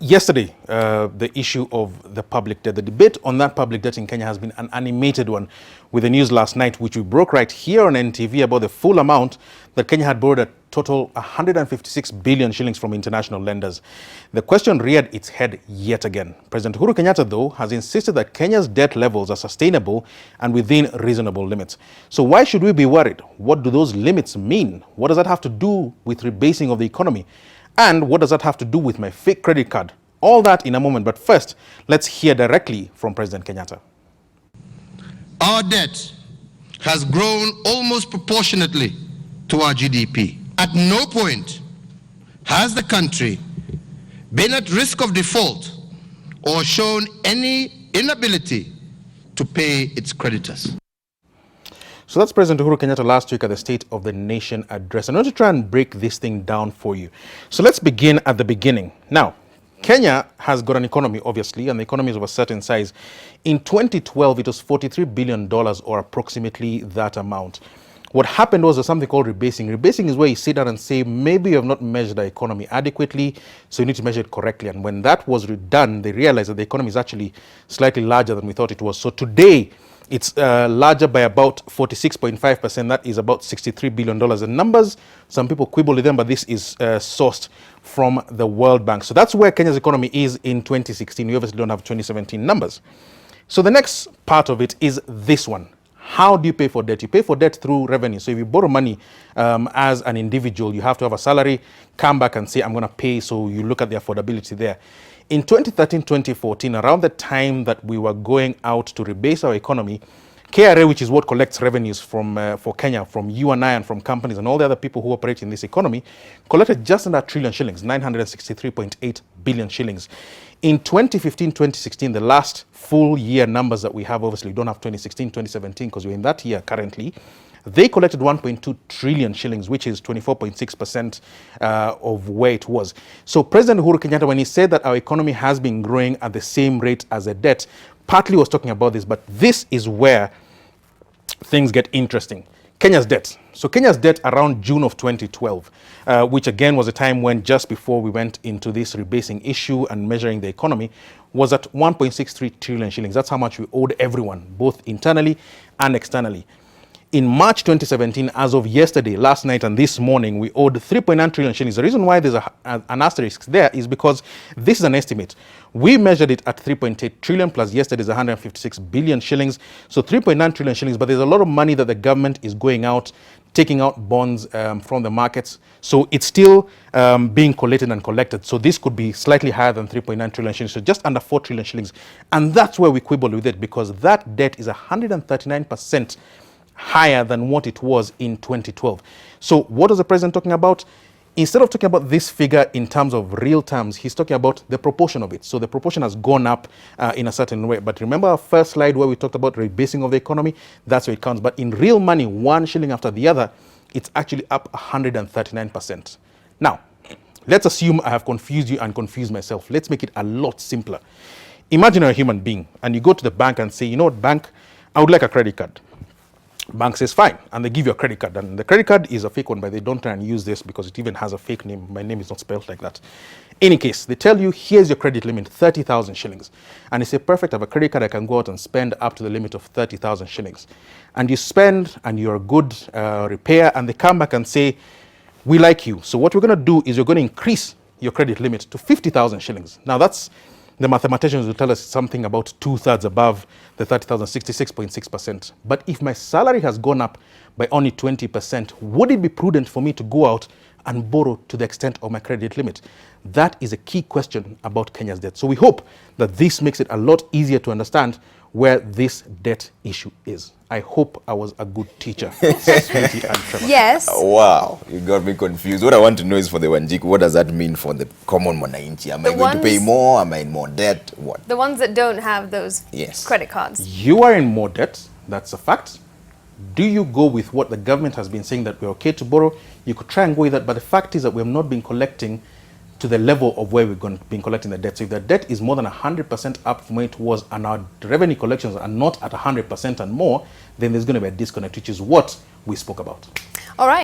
Yesterday, the issue of the public debt, the debate on that public debt in Kenya has been an animated one, with the news last night, which we broke right here on NTV, about the full amount that Kenya had borrowed, a total 156 billion shillings from international lenders. The question reared its head yet again. President Uhuru Kenyatta, though, has insisted that Kenya's debt levels are sustainable and within reasonable limits. So why should we be worried? What do those limits mean? What does that have to do with rebasing of the economy? And what does that have to do with my fake credit card? All that in a moment, but first, let's hear directly from President Kenyatta. Our debt has grown almost proportionately to our GDP. At no point has the country been at risk of default or shown any inability to pay its creditors. So that's President Uhuru Kenyatta last week at the State of the Nation address. I'm going to try and break this thing down for you. So let's begin at the beginning. Now, Kenya has got an economy, obviously, and the economy is of a certain size. In 2012, it was $43 billion, or approximately that amount. What happened was something called rebasing. Rebasing is where you sit down and say, maybe you have not measured the economy adequately, so you need to measure it correctly. And when that was done, they realized that the economy is actually slightly larger than we thought it was. So today, it's larger by about 46.5%. That is about $63 billion. The numbers, some people quibble with them, but this is sourced from the World Bank. So that's where Kenya's economy is in 2016. We obviously don't have 2017 numbers. So the next part of it is this one. How do you pay for debt? You pay for debt through revenue. So if you borrow money as an individual, you have to have a salary, come back and say, I'm going to pay. So you look at the affordability there. In 2013, 2014, around the time that we were going out to rebase our economy, KRA, which is what collects revenues from for Kenya, from you and I and from companies and all the other people who operate in this economy, collected just under 1 trillion shillings, 963.8 billion shillings. In 2015, 2016, the last full year numbers that we have, obviously we don't have 2016, 2017, because we're in that year currently, they collected 1.2 trillion shillings, which is 24.6% of where it was. So President Uhuru Kenyatta, when he said that our economy has been growing at the same rate as the debt, partly was talking about this, but this is where things get interesting. Kenya's debt. So Kenya's debt around June of 2012, which again was a time when just before we went into this rebasing issue and measuring the economy, was at 1.63 trillion shillings. That's how much we owed everyone, both internally and externally. In March 2017, as of yesterday, last night and this morning, we owed 3.9 trillion shillings. The reason why there's an asterisk there is because this is an estimate. We measured it at 3.8 trillion plus yesterday's 156 billion shillings. So 3.9 trillion shillings, but there's a lot of money that the government is going out, taking out bonds from the markets. So it's still being collated and collected. So this could be slightly higher than 3.9 trillion shillings, so just under 4 trillion shillings. And that's where we quibble with it, because that debt is 139% higher than what it was in 2012. So what is the president talking about? Instead of talking about this figure in terms of real terms, he's talking about the proportion of it. So the proportion has gone up in a certain way. But remember our first slide where we talked about rebasing of the economy? That's where it counts. But in real money, one shilling after the other, it's actually up 139%. Now, let's assume I have confused you and confused myself. Let's make it a lot simpler. Imagine you're a human being and you go to the bank and say, you know what, bank, I would like a credit card. Bank says fine, and they give you a credit card, and the credit card is a fake one, but they don't try and use this because it even has a fake name. My name is not spelled like that. In any case, they tell you, here's your credit limit, 30,000 shillings. And you say, perfect, I have a credit card, I can go out and spend up to the limit of 30,000 shillings. And you spend, and you're a good repair, and they come back and say, we like you. So what we're going to do is you're going to increase your credit limit to 50,000 shillings. Now that's, the mathematicians will tell us something about 2/3 above the 30,000, 66.6%. But if my salary has gone up by only 20%, would it be prudent for me to go out and borrow to the extent of my credit limit? That is a key question about Kenya's debt. So we hope that this makes it a lot easier to understand where this debt issue is. I hope I was a good teacher. Sweetie and Trevor. Yes. Wow, you got me confused. What I want to know is for the Wanjiku, what does that mean for the common Mwananchi? Am I going to pay more? Am I in more debt? What? The ones that don't have those credit cards. You are in more debt. That's a fact. Do you go with what the government has been saying that we're okay to borrow? You could try and go with that, but the fact is that we have not been collecting to the level of where we've been collecting the debt. So if the debt is more than 100% up from where it was and our revenue collections are not at 100% and more, then there's going to be a disconnect, which is what we spoke about. All right.